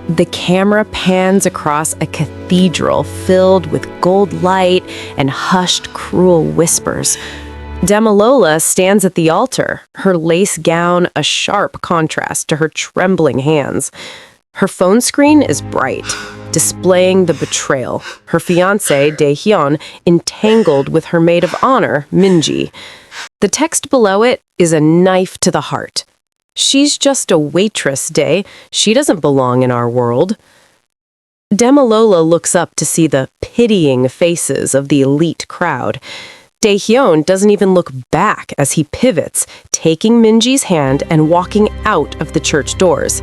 The camera pans across a cathedral filled with gold light and hushed, cruel whispers. Demalola stands at the altar, her lace gown a sharp contrast to her trembling hands. Her phone screen is bright, displaying the betrayal, her fiancé, Dae-hyun, entangled with her maid of honor, Min-ji. The text below it is a knife to the heart. She's just a waitress, Dae. She doesn't belong in our world. Demalola looks up to see the pitying faces of the elite crowd. Dae-hyun doesn't even look back as he pivots, taking Min-ji's hand and walking out of the church doors.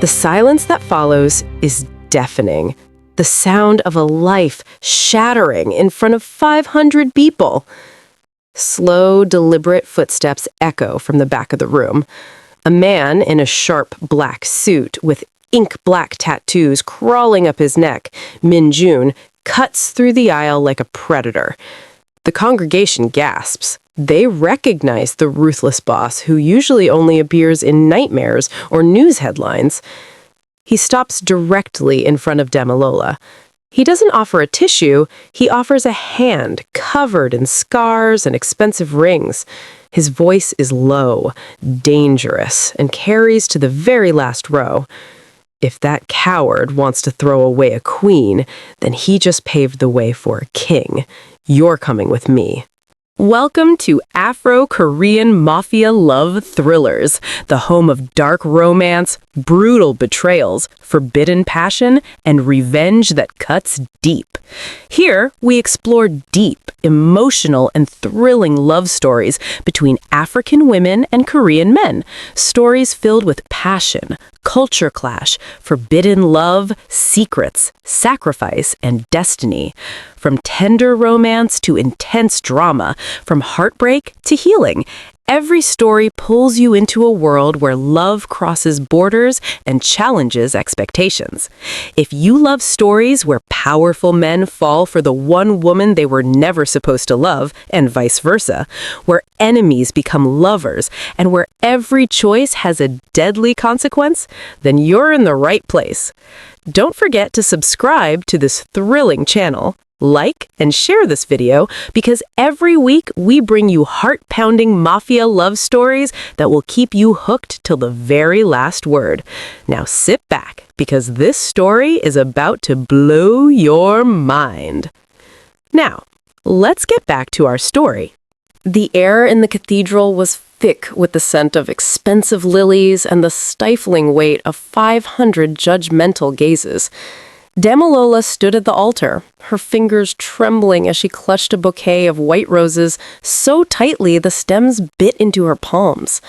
The silence that follows is deafening. The sound of a life shattering in front of 500 people. Slow, deliberate footsteps echo from the back of the room. A man in a sharp black suit with ink-black tattoos crawling up his neck, Min-jun, cuts through the aisle like a predator. The congregation gasps. They recognize the ruthless boss who usually only appears in nightmares or news headlines. He stops directly in front of Demalola. He doesn't offer a tissue, he offers a hand covered in scars and expensive rings. His voice is low, dangerous, and carries to the very last row. If that coward wants to throw away a queen, then he just paved the way for a king. You're coming with me. Welcome to AFRO-KOREAN Mafia love thrillers, the home of dark romance, brutal betrayals, forbidden passion, and revenge that cuts deep. Here, we explore deep, emotional, and thrilling love stories between African women and Korean men. Stories filled with passion, culture clash, forbidden love, secrets, sacrifice, and destiny. From tender romance to intense drama, from heartbreak to healing, every story pulls you into a world where love crosses borders and challenges expectations. If you love stories where powerful men fall for the one woman they were never supposed to love, and vice versa, where enemies become lovers, and where every choice has a deadly consequence, then you're in the right place. Don't forget to subscribe to this thrilling channel. Like and share this video because every week we bring you heart-pounding mafia love stories that will keep you hooked till the very last word. Now sit back because this story is about to blow your mind. Now, let's get back to our story. The air in the cathedral was thick with the scent of expensive lilies and the stifling weight of 500 judgmental gazes. Demalola stood at the altar, her fingers trembling as she clutched a bouquet of white roses so tightly the stems bit into her palms.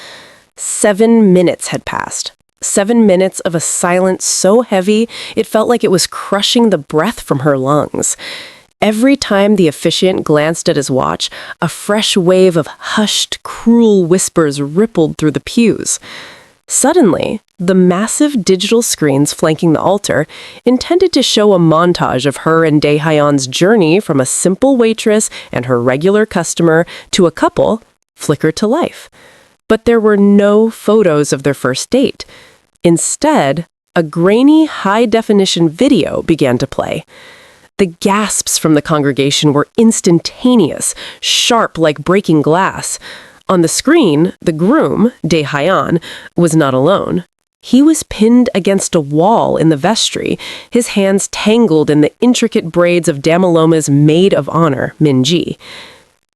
7 minutes had passed. 7 minutes of a silence so heavy it felt like it was crushing the breath from her lungs. Every time the officiant glanced at his watch, a fresh wave of hushed, cruel whispers rippled through the pews. Suddenly, the massive digital screens flanking the altar, intended to show a montage of her and Dae-hyun's journey from a simple waitress and her regular customer to a couple, flickered to life. But there were no photos of their first date. Instead, a grainy, high-definition video began to play. The gasps from the congregation were instantaneous, sharp like breaking glass. On the screen, the groom, Dae-hyun, was not alone. He was pinned against a wall in the vestry, his hands tangled in the intricate braids of Damalola's maid of honor, Min-ji.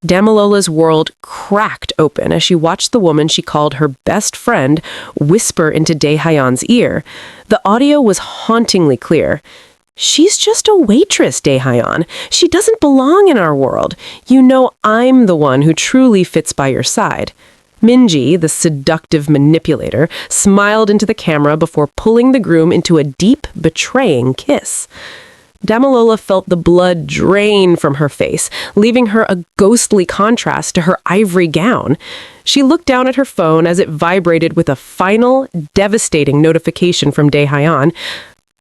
Damalola's world cracked open as she watched the woman she called her best friend whisper into Dae-hyun's ear. The audio was hauntingly clear. "She's just a waitress, Dae-hyun. She doesn't belong in our world. You know I'm the one who truly fits by your side." Min-ji, the seductive manipulator, smiled into the camera before pulling the groom into a deep, betraying kiss. Damalola felt the blood drain from her face, leaving her a ghostly contrast to her ivory gown. She looked down at her phone as it vibrated with a final, devastating notification from Dae-hyun.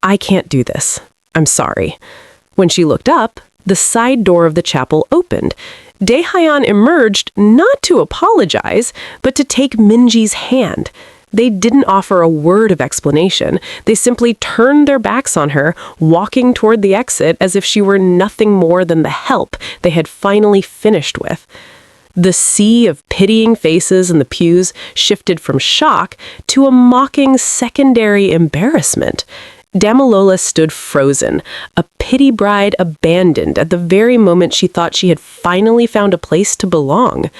"I can't do this. I'm sorry." When she looked up, the side door of the chapel opened. Dae-hyun emerged not to apologize, but to take Min-ji's hand. They didn't offer a word of explanation. They simply turned their backs on her, walking toward the exit as if she were nothing more than the help they had finally finished with. The sea of pitying faces in the pews shifted from shock to a mocking secondary embarrassment. Damilola stood frozen, a pity bride abandoned at the very moment she thought she had finally found a place to belong.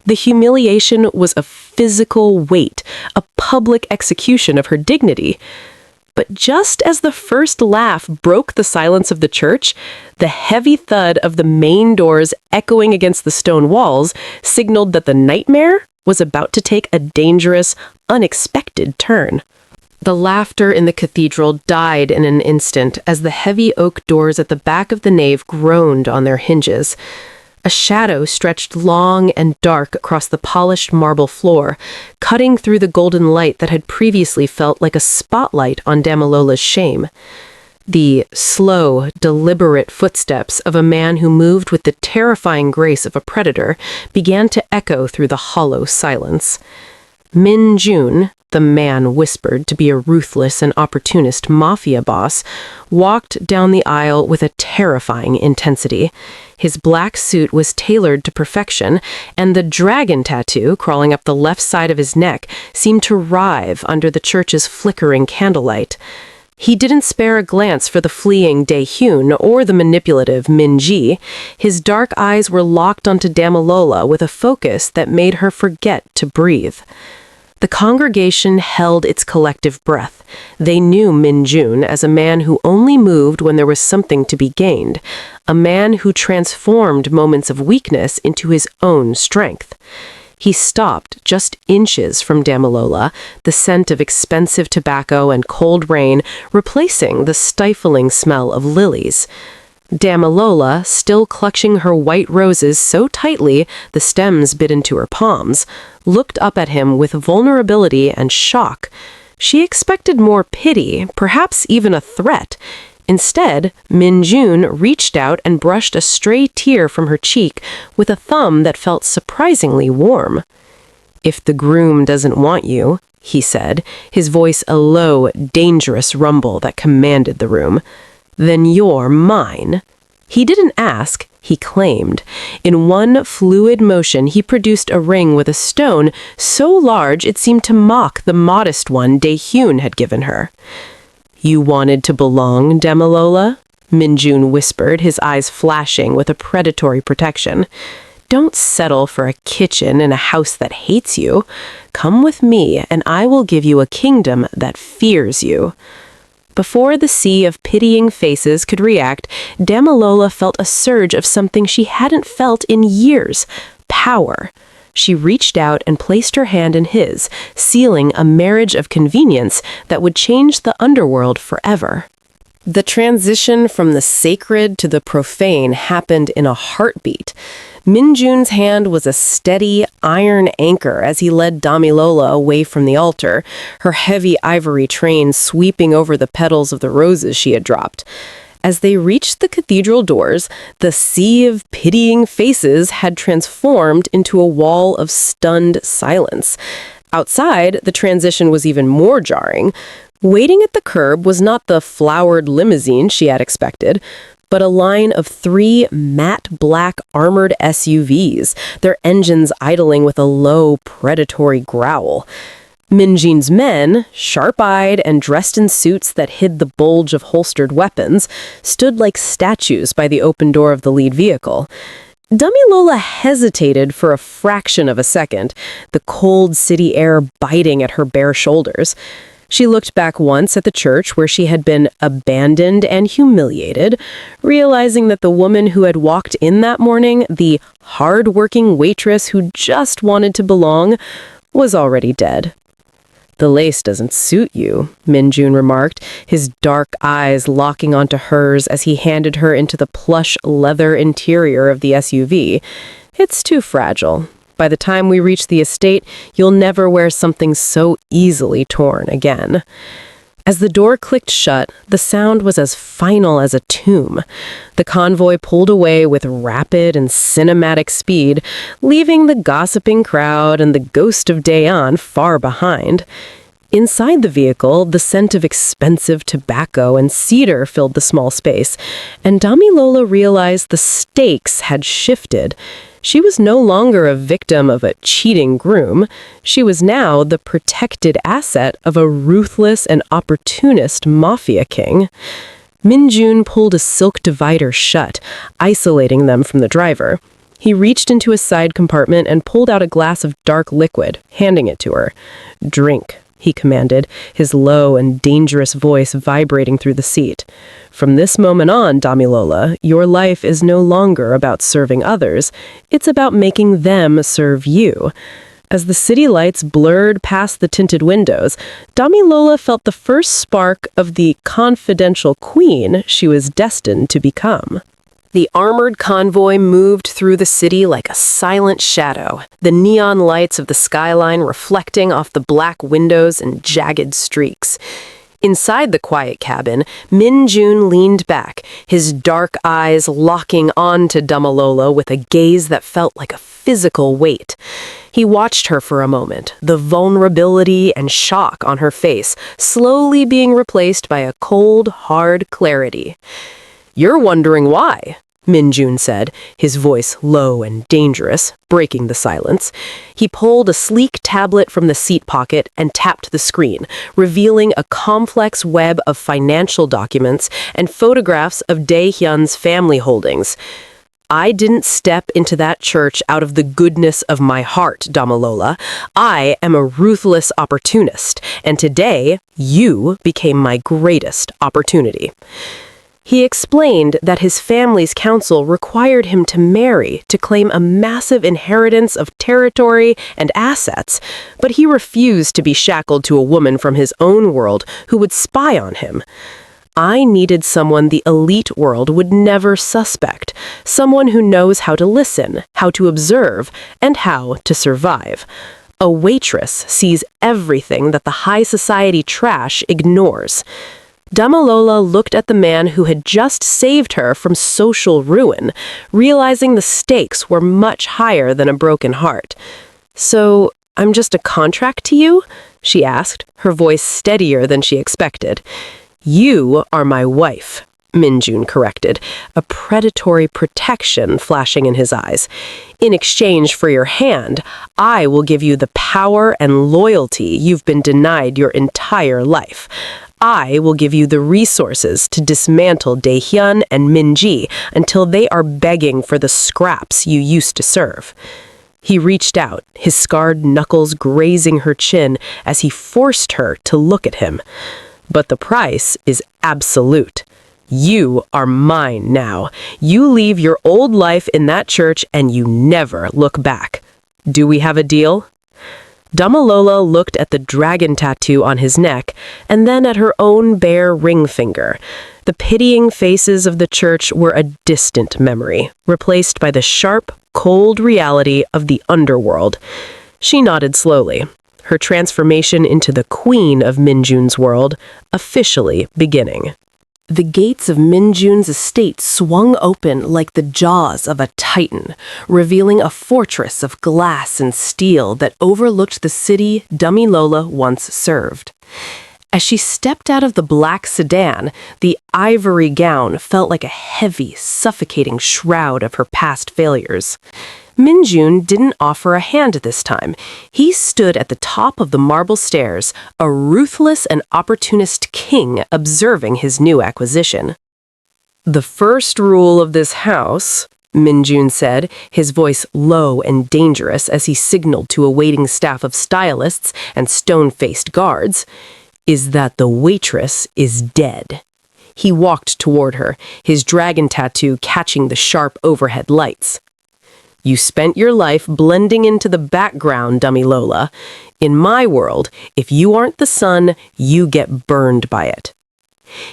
The humiliation was a physical weight, a public execution of her dignity. But just as the first laugh broke the silence of the church, the heavy thud of the main doors echoing against the stone walls signaled that the nightmare was about to take a dangerous, unexpected turn. The laughter in the cathedral died in an instant as the heavy oak doors at the back of the nave groaned on their hinges. A shadow stretched long and dark across the polished marble floor, cutting through the golden light that had previously felt like a spotlight on Damilola's shame. The slow, deliberate footsteps of a man who moved with the terrifying grace of a predator began to echo through the hollow silence. Min Jun, the man whispered to be a ruthless and opportunist mafia boss, walked down the aisle with a terrifying intensity. His black suit was tailored to perfection, and the dragon tattoo crawling up the left side of his neck seemed to writhe under the church's flickering candlelight. He didn't spare a glance for the fleeing Dae-hyun or the manipulative Min-ji. His dark eyes were locked onto Damilola with a focus that made her forget to breathe. The congregation held its collective breath. They knew Min Jun as a man who only moved when there was something to be gained, a man who transformed moments of weakness into his own strength. He stopped just inches from Damilola, the scent of expensive tobacco and cold rain replacing the stifling smell of lilies. Damilola, still clutching her white roses so tightly the stems bit into her palms, looked up at him with vulnerability and shock. She expected more pity, perhaps even a threat. Instead, Min Jun reached out and brushed a stray tear from her cheek with a thumb that felt surprisingly warm. "If the groom doesn't want you," he said, his voice a low, dangerous rumble that commanded the room, "then you're mine." He didn't ask, he claimed. In one fluid motion, he produced a ring with a stone so large it seemed to mock the modest one Dae-hyun had given her. "You wanted to belong, Damilola?" Min Jun whispered, his eyes flashing with a predatory protection. "Don't settle for a kitchen in a house that hates you. Come with me, and I will give you a kingdom that fears you." Before the sea of pitying faces could react, Damilola felt a surge of something she hadn't felt in years: power. She reached out and placed her hand in his, sealing a marriage of convenience that would change the underworld forever. The transition from the sacred to the profane happened in a heartbeat. Min Jun's hand was a steady, iron anchor as he led Damilola away from the altar, her heavy ivory train sweeping over the petals of the roses she had dropped. As they reached the cathedral doors, the sea of pitying faces had transformed into a wall of stunned silence. Outside, the transition was even more jarring. Waiting at the curb was not the flowered limousine she had expected, but a line of 3 matte black armored SUVs, their engines idling with a low, predatory growl. Min Jin's men, sharp-eyed and dressed in suits that hid the bulge of holstered weapons, stood like statues by the open door of the lead vehicle. Damilola hesitated for a fraction of a second, the cold city air biting at her bare shoulders. She looked back once at the church where she had been abandoned and humiliated, realizing that the woman who had walked in that morning, the hard-working waitress who just wanted to belong, was already dead. "The lace doesn't suit you," Min Jun remarked, his dark eyes locking onto hers as he handed her into the plush leather interior of the SUV. "It's too fragile. By the time we reach the estate, you'll never wear something so easily torn again." As the door clicked shut, the sound was as final as a tomb. The convoy pulled away with rapid and cinematic speed, leaving the gossiping crowd and the ghost of Daeon far behind. Inside the vehicle, the scent of expensive tobacco and cedar filled the small space, and Damilola realized the stakes had shifted. She was no longer a victim of a cheating groom. She was now the protected asset of a ruthless and opportunist mafia king. Min-jun pulled a silk divider shut, isolating them from the driver. He reached into his side compartment and pulled out a glass of dark liquid, handing it to her. "Drink," he commanded, his low and dangerous voice vibrating through the seat. "From this moment on, Damilola, your life is no longer about serving others. It's about making them serve you." As the city lights blurred past the tinted windows, Damilola felt the first spark of the confidential queen she was destined to become. The armored convoy moved through the city like a silent shadow, the neon lights of the skyline reflecting off the black windows and jagged streaks. Inside the quiet cabin, Min-jun leaned back, his dark eyes locking on to Damilola with a gaze that felt like a physical weight. He watched her for a moment, the vulnerability and shock on her face slowly being replaced by a cold, hard clarity. "You're wondering why," Min-jun said, his voice low and dangerous, breaking the silence. He pulled a sleek tablet from the seat pocket and tapped the screen, revealing a complex web of financial documents and photographs of Dae-hyun's family holdings. "I didn't step into that church out of the goodness of my heart, Damilola. I am a ruthless opportunist, and today you became my greatest opportunity." He explained that his family's council required him to marry to claim a massive inheritance of territory and assets, but he refused to be shackled to a woman from his own world who would spy on him. "I needed someone the elite world would never suspect, someone who knows how to listen, how to observe, and how to survive. A waitress sees everything that the high society trash ignores." Damilola looked at the man who had just saved her from social ruin, realizing the stakes were much higher than a broken heart. "So, I'm just a contract to you?" she asked, her voice steadier than she expected. "You are my wife," Min-jun corrected, a predatory protection flashing in his eyes. "In exchange for your hand, I will give you the power and loyalty you've been denied your entire life. I will give you the resources to dismantle Dae-hyun and Min-ji until they are begging for the scraps you used to serve." He reached out, his scarred knuckles grazing her chin as he forced her to look at him. "But the price is absolute. You are mine now. You leave your old life in that church and you never look back. Do we have a deal?" Damilola looked at the dragon tattoo on his neck and then at her own bare ring finger. The pitying faces of the church were a distant memory, replaced by the sharp, cold reality of the underworld. She nodded slowly, her transformation into the queen of Min-jun's world officially beginning. The gates of Min-jun's estate swung open like the jaws of a titan, revealing a fortress of glass and steel that overlooked the city Damilola once served. As she stepped out of the black sedan, the ivory gown felt like a heavy, suffocating shroud of her past failures. Min-jun didn't offer a hand this time. He stood at the top of the marble stairs, a ruthless and opportunist king observing his new acquisition. "The first rule of this house," Min-jun said, his voice low and dangerous as he signaled to a waiting staff of stylists and stone-faced guards, "is that the waitress is dead." He walked toward her, his dragon tattoo catching the sharp overhead lights. "You spent your life blending into the background, Damilola. In my world, if you aren't the sun, you get burned by it."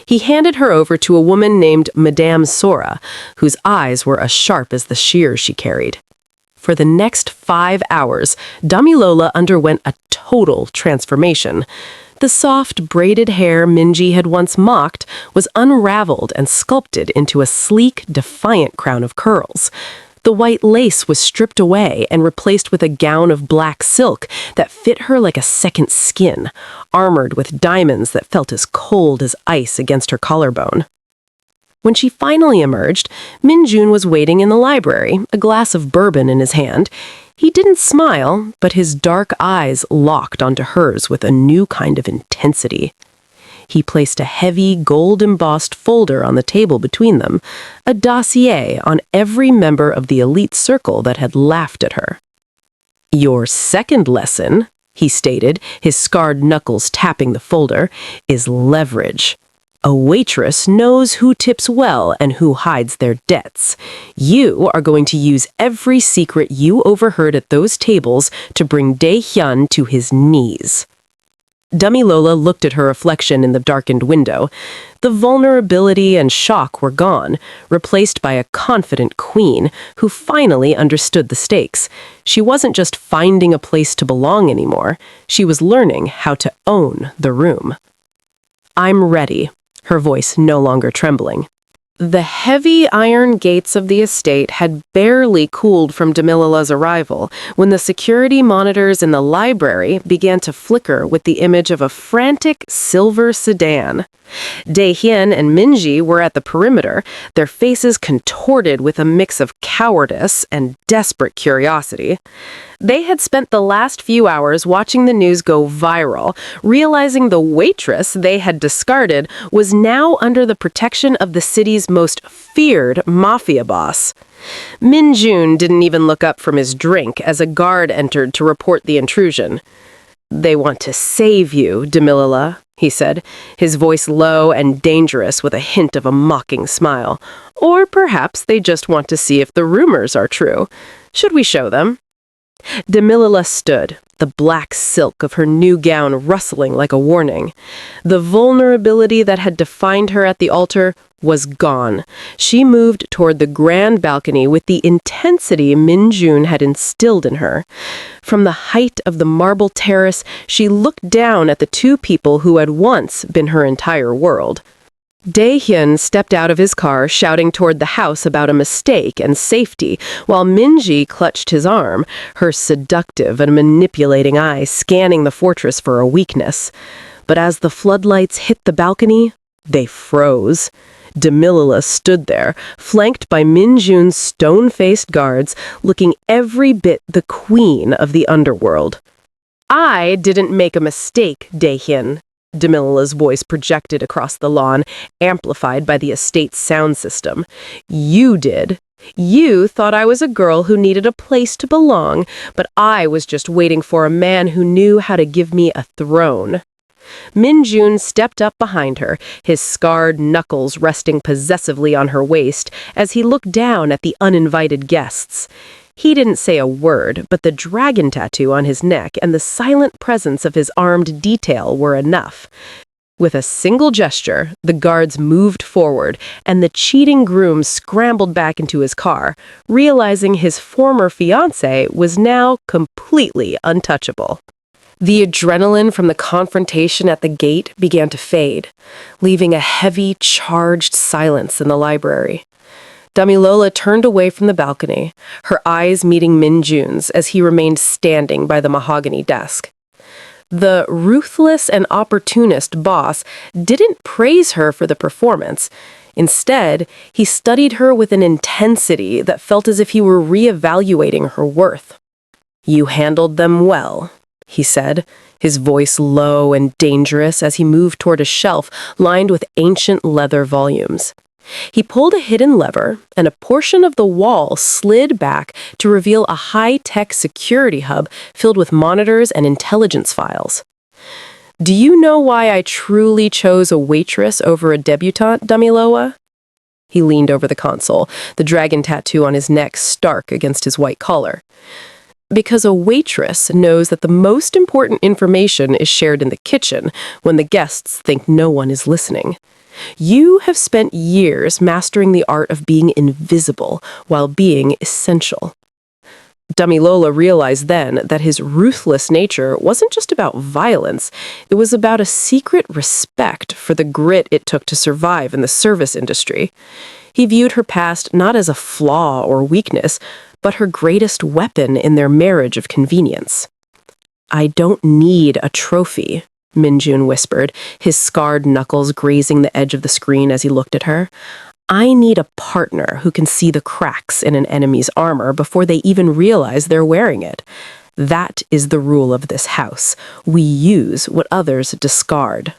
He handed her over to a woman named Madame Sora, whose eyes were as sharp as the shears she carried. For the next 5 hours, Damilola underwent a total transformation. The soft, braided hair Min-ji had once mocked was unraveled and sculpted into a sleek, defiant crown of curls. The white lace was stripped away and replaced with a gown of black silk that fit her like a second skin, armored with diamonds that felt as cold as ice against her collarbone. When she finally emerged, Min-jun was waiting in the library, a glass of bourbon in his hand. He didn't smile, but his dark eyes locked onto hers with a new kind of intensity. He placed a heavy, gold-embossed folder on the table between them, a dossier on every member of the elite circle that had laughed at her. "Your second lesson," he stated, his scarred knuckles tapping the folder, "is leverage. A waitress knows who tips well and who hides their debts. You are going to use every secret you overheard at those tables to bring Dae-hyun to his knees." Dummy Lola looked at her reflection in the darkened window. The vulnerability and shock were gone, replaced by a confident queen who finally understood the stakes. She wasn't just finding a place to belong anymore. She was learning how to own the room. "I'm ready," her voice no longer trembling. The heavy iron gates of the estate had barely cooled from Damilala's arrival when the security monitors in the library began to flicker with the image of a frantic silver sedan. Dae-hyun and Minji were at the perimeter, their faces contorted with a mix of cowardice and desperate curiosity. They had spent the last few hours watching the news go viral, realizing the waitress they had discarded was now under the protection of the city's most feared mafia boss. Min-jun didn't even look up from his drink as a guard entered to report the intrusion. "They want to save you, Damilala," he said, his voice low and dangerous with a hint of a mocking smile. "Or perhaps they just want to see if the rumors are true. Should we show them?" Damilala stood, the black silk of her new gown rustling like a warning. The vulnerability that had defined her at the altar was gone. She moved toward the grand balcony with the intensity Min-jun had instilled in her. From the height of the marble terrace, she looked down at the two people who had once been her entire world. Dae-hyun stepped out of his car, shouting toward the house about a mistake and safety, while Minji clutched his arm, her seductive and manipulating eyes scanning the fortress for a weakness. But as the floodlights hit the balcony, they froze. Damilala stood there, flanked by Min-jun's stone-faced guards, looking every bit the queen of the underworld. "I didn't make a mistake, Dae-hyun." Damilala's voice projected across the lawn, amplified by the estate's sound system. "You did. You thought I was a girl who needed a place to belong, but I was just waiting for a man who knew how to give me a throne." Min-jun stepped up behind her, his scarred knuckles resting possessively on her waist as he looked down at the uninvited guests. He didn't say a word, but the dragon tattoo on his neck and the silent presence of his armed detail were enough. With a single gesture, the guards moved forward, and the cheating groom scrambled back into his car, realizing his former fiancé was now completely untouchable. The adrenaline from the confrontation at the gate began to fade, leaving a heavy, charged silence in the library. Damilola turned away from the balcony, her eyes meeting Min-jun's as he remained standing by the mahogany desk. The ruthless and opportunist boss didn't praise her for the performance. Instead, he studied her with an intensity that felt as if he were reevaluating her worth. "You handled them well," he said, his voice low and dangerous as he moved toward a shelf lined with ancient leather volumes. He pulled a hidden lever, and a portion of the wall slid back to reveal a high-tech security hub filled with monitors and intelligence files. "Do you know why I truly chose a waitress over a debutante, Damilola?" He leaned over the console, the dragon tattoo on his neck stark against his white collar. "Because a waitress knows that the most important information is shared in the kitchen when the guests think no one is listening. You have spent years mastering the art of being invisible while being essential." Damilola realized then that his ruthless nature wasn't just about violence, it was about a secret respect for the grit it took to survive in the service industry. He viewed her past not as a flaw or weakness, but her greatest weapon in their marriage of convenience. "I don't need a trophy," Minjun whispered, his scarred knuckles grazing the edge of the screen as he looked at her. "I need a partner who can see the cracks in an enemy's armor before they even realize they're wearing it. That is the rule of this house. We use what others discard."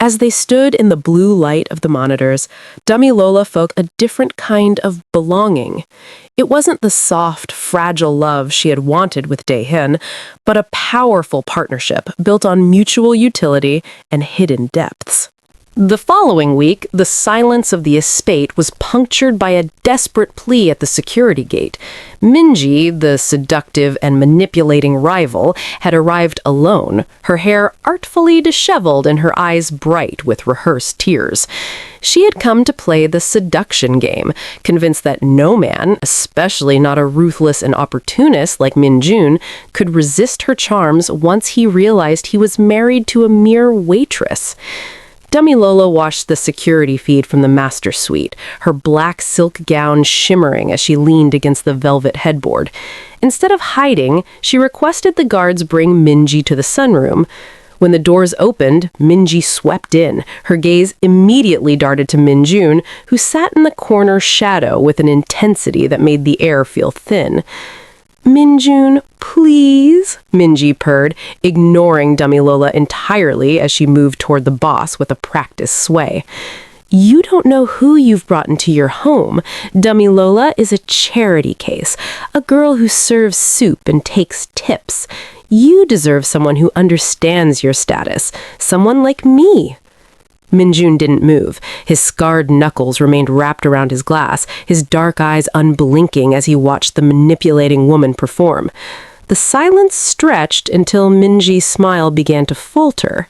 As they stood in the blue light of the monitors, Dummy Lola felt a different kind of belonging. It wasn't the soft, fragile love she had wanted with Dae-hyun, but a powerful partnership built on mutual utility and hidden depths. The following week, the silence of the estate was punctured by a desperate plea at the security gate. Minji, the seductive and manipulating rival, had arrived alone, her hair artfully disheveled and her eyes bright with rehearsed tears. She had come to play the seduction game, convinced that no man, especially not a ruthless and opportunist like Minjun, could resist her charms once he realized he was married to a mere waitress. Dummy Lola watched the security feed from the master suite, her black silk gown shimmering as she leaned against the velvet headboard. Instead of hiding, she requested the guards bring Minji to the sunroom. When the doors opened, Minji swept in. Her gaze immediately darted to Minjun, who sat in the corner shadow with an intensity that made the air feel thin. "Minjun, please," Minji purred, ignoring Dummy Lola entirely as she moved toward the boss with a practiced sway. "You don't know who you've brought into your home. Dummy Lola is a charity case, a girl who serves soup and takes tips. You deserve someone who understands your status, someone like me." Minjun didn't move. His scarred knuckles remained wrapped around his glass, his dark eyes unblinking as he watched the manipulating woman perform. The silence stretched until Minji's smile began to falter.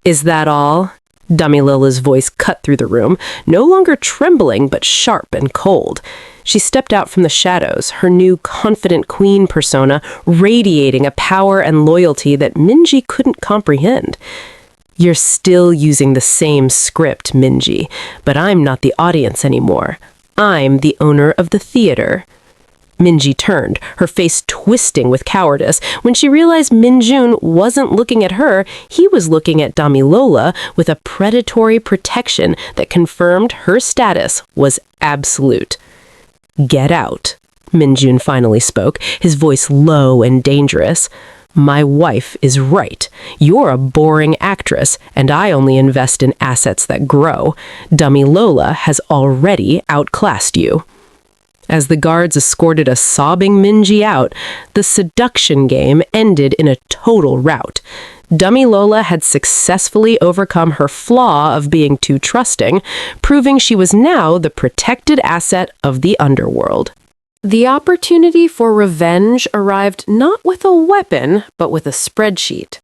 "Is that all?" Dummy Lola's voice cut through the room, no longer trembling but sharp and cold. She stepped out from the shadows, her new confident queen persona radiating a power and loyalty that Minji couldn't comprehend. "You're still using the same script, Minji, but I'm not the audience anymore. I'm the owner of the theater." Minji turned, her face twisting with cowardice. When she realized Minjun wasn't looking at her, he was looking at Dummy Lola with a predatory protection that confirmed her status was absolute. "Get out," Minjun finally spoke, his voice low and dangerous. "My wife is right. You're a boring actress, and I only invest in assets that grow. Dummy Lola has already outclassed you." As the guards escorted a sobbing Minji out, the seduction game ended in a total rout. Dummy Lola had successfully overcome her flaw of being too trusting, proving she was now the protected asset of the underworld. The opportunity for revenge arrived not with a weapon, but with a spreadsheet.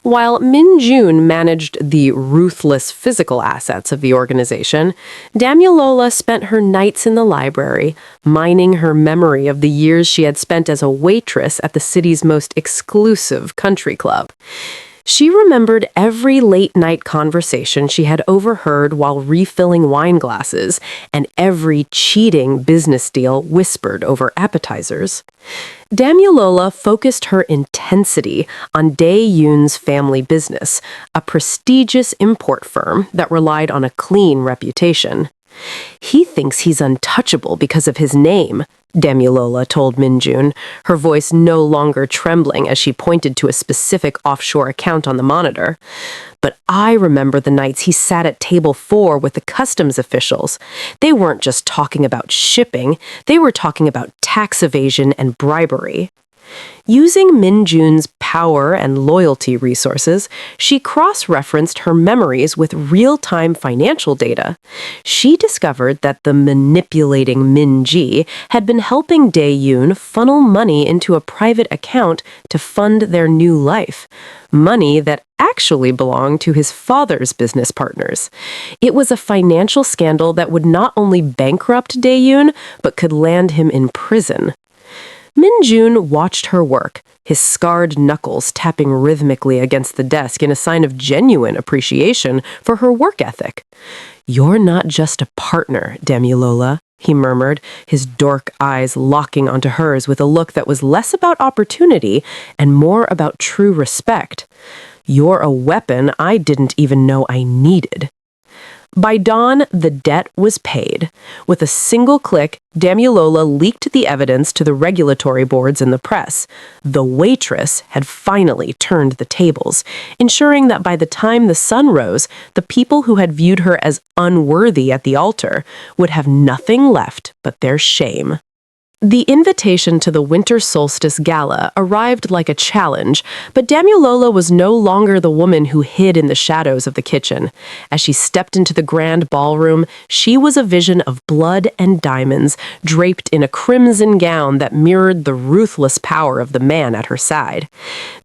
While Minjun managed the ruthless physical assets of the organization, Damilola spent her nights in the library, mining her memory of the years she had spent as a waitress at the city's most exclusive country club. She remembered every late-night conversation she had overheard while refilling wine glasses and every cheating business deal whispered over appetizers. Damilola focused her intensity on Dae-yoon's family business, a prestigious import firm that relied on a clean reputation. "He thinks he's untouchable because of his name," Damilola told Minjun, her voice no longer trembling as she pointed to a specific offshore account on the monitor. "But I remember the nights he sat at table 4 with the customs officials. They weren't just talking about shipping, they were talking about tax evasion and bribery." Using Minjun's power and loyalty resources, she cross-referenced her memories with real-time financial data. She discovered that the manipulating Minji had been helping Dae-yoon funnel money into a private account to fund their new life, money that actually belonged to his father's business partners. It was a financial scandal that would not only bankrupt Dae-yoon, but could land him in prison. Minjun watched her work, his scarred knuckles tapping rhythmically against the desk in a sign of genuine appreciation for her work ethic. "You're not just a partner, Demilola," he murmured, his dark eyes locking onto hers with a look that was less about opportunity and more about true respect. "You're a weapon I didn't even know I needed." By dawn, the debt was paid. With a single click, Damilola leaked the evidence to the regulatory boards and the press. The waitress had finally turned the tables, ensuring that by the time the sun rose, the people who had viewed her as unworthy at the altar would have nothing left but their shame. The invitation to the Winter Solstice Gala arrived like a challenge, but Damilola was no longer the woman who hid in the shadows of the kitchen. As she stepped into the grand ballroom, she was a vision of blood and diamonds, draped in a crimson gown that mirrored the ruthless power of the man at her side.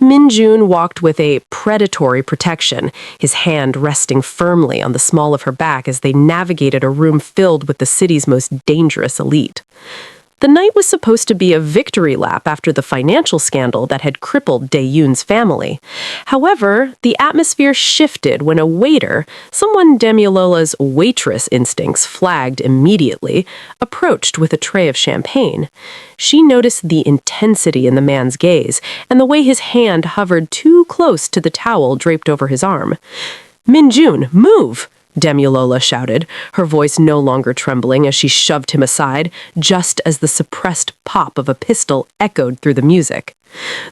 Min-jun walked with a predatory protection, his hand resting firmly on the small of her back as they navigated a room filled with the city's most dangerous elite. The night was supposed to be a victory lap after the financial scandal that had crippled Dae-yoon's family. However, the atmosphere shifted when a waiter, someone Demilola's waitress instincts flagged immediately, approached with a tray of champagne. She noticed the intensity in the man's gaze and the way his hand hovered too close to the towel draped over his arm. "Min-jun, move!" Demilola shouted, her voice no longer trembling as she shoved him aside, just as the suppressed pop of a pistol echoed through the music.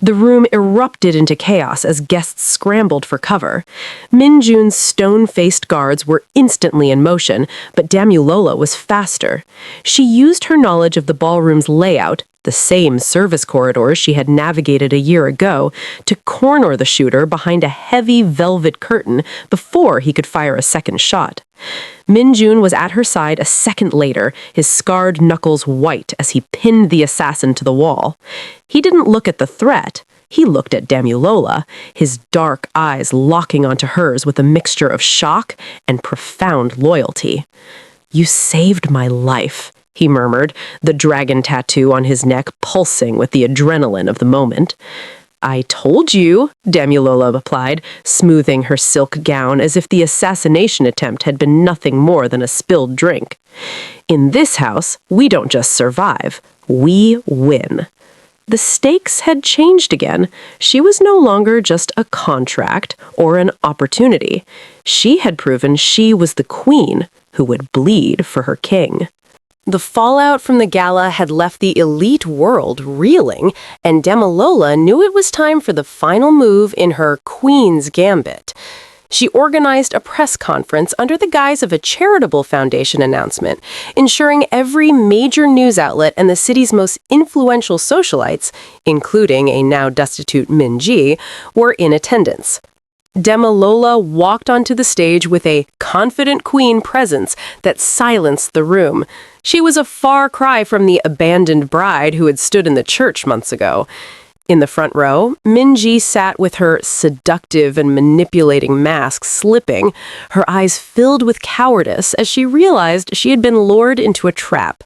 The room erupted into chaos as guests scrambled for cover. Min-jun's stone-faced guards were instantly in motion, but Damilola was faster. She used her knowledge of the ballroom's layout, the same service corridors she had navigated a year ago, to corner the shooter behind a heavy velvet curtain before he could fire a second shot. Min-jun was at her side a second later, his scarred knuckles white as he pinned the assassin to the wall. He didn't look at the threat. He looked at Damilola, his dark eyes locking onto hers with a mixture of shock and profound loyalty. "You saved my life," he murmured, the dragon tattoo on his neck pulsing with the adrenaline of the moment. "I told you," Damilola replied, smoothing her silk gown as if the assassination attempt had been nothing more than a spilled drink. "In this house, we don't just survive, we win." The stakes had changed again. She was no longer just a contract or an opportunity. She had proven she was the queen who would bleed for her king. The fallout from the gala had left the elite world reeling, and Demilola knew it was time for the final move in her Queen's Gambit. She organized a press conference under the guise of a charitable foundation announcement, ensuring every major news outlet and the city's most influential socialites, including a now destitute Min-ji, were in attendance. Demilola walked onto the stage with a confident queen presence that silenced the room. She was a far cry from the abandoned bride who had stood in the church months ago. In the front row, Min-ji sat with her seductive and manipulating mask slipping, her eyes filled with cowardice as she realized she had been lured into a trap.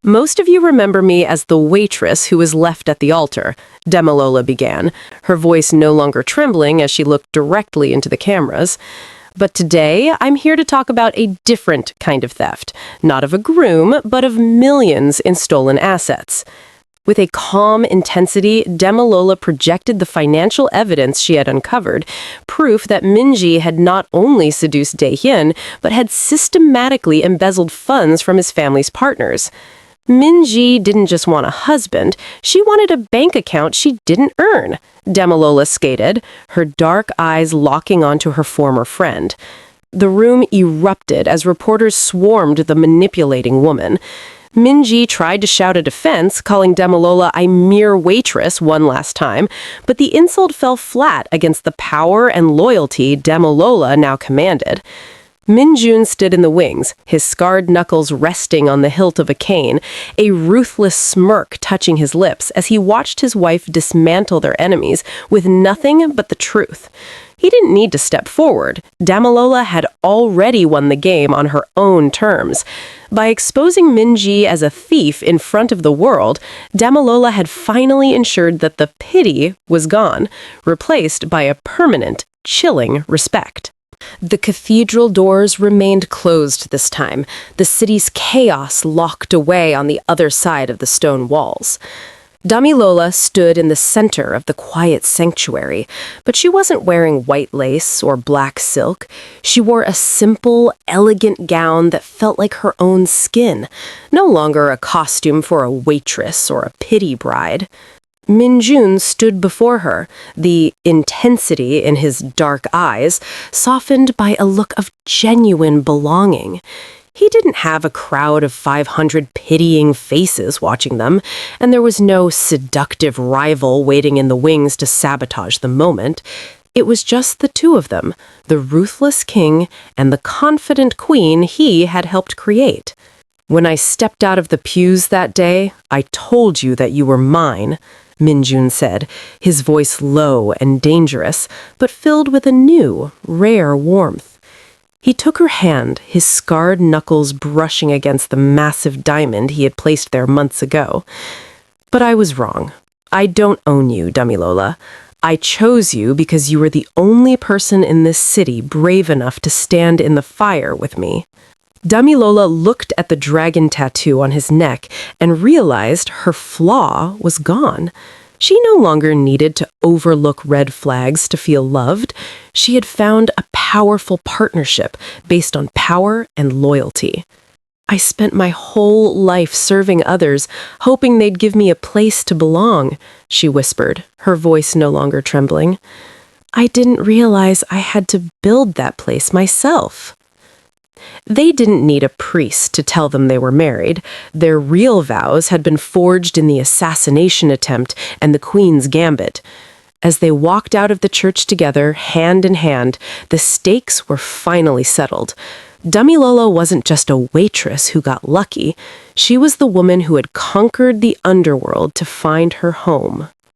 "Most of you remember me as the waitress who was left at the altar," Demilola began, her voice no longer trembling as she looked directly into the cameras. "But today, I'm here to talk about a different kind of theft, not of a groom, but of millions in stolen assets." With a calm intensity, Demilola projected the financial evidence she had uncovered, proof that Min-ji had not only seduced Dae-hyun, but had systematically embezzled funds from his family's partners. Min-ji didn't just want a husband, she wanted a bank account she didn't earn, Demilola skated, her dark eyes locking onto her former friend. The room erupted as reporters swarmed the manipulating woman. Min-ji tried to shout a defense, calling Demilola a mere waitress one last time, but the insult fell flat against the power and loyalty Demilola now commanded. Min-jun stood in the wings, his scarred knuckles resting on the hilt of a cane, a ruthless smirk touching his lips as he watched his wife dismantle their enemies with nothing but the truth. He didn't need to step forward. Demilola had already won the game on her own terms. By exposing Min-ji as a thief in front of the world, Demilola had finally ensured that the pity was gone, replaced by a permanent, chilling respect. The cathedral doors remained closed this time, the city's chaos locked away on the other side of the stone walls. Damilola stood in the center of the quiet sanctuary, but she wasn't wearing white lace or black silk. She wore a simple, elegant gown that felt like her own skin, no longer a costume for a waitress or a pity bride. Minjun stood before her, the intensity in his dark eyes softened by a look of genuine belonging. He didn't have a crowd of 500 pitying faces watching them, and there was no seductive rival waiting in the wings to sabotage the moment. It was just the two of them, the ruthless king and the confident queen he had helped create. "When I stepped out of the pews that day, I told you that you were mine," Minjun said, his voice low and dangerous, but filled with a new, rare warmth. He took her hand, his scarred knuckles brushing against the massive diamond he had placed there months ago. "But I was wrong. I don't own you, Damilola. I chose you because you were the only person in this city brave enough to stand in the fire with me." Damilola looked at the dragon tattoo on his neck and realized her flaw was gone. She no longer needed to overlook red flags to feel loved. She had found a powerful partnership based on power and loyalty. "I spent my whole life serving others, hoping they'd give me a place to belong," she whispered, her voice no longer trembling. "I didn't realize I had to build that place myself." They didn't need a priest to tell them they were married. Their real vows had been forged in the assassination attempt and the Queen's gambit. As they walked out of the church together, hand in hand, the stakes were finally settled. Damilola wasn't just a waitress who got lucky. She was the woman who had conquered the underworld to find her home.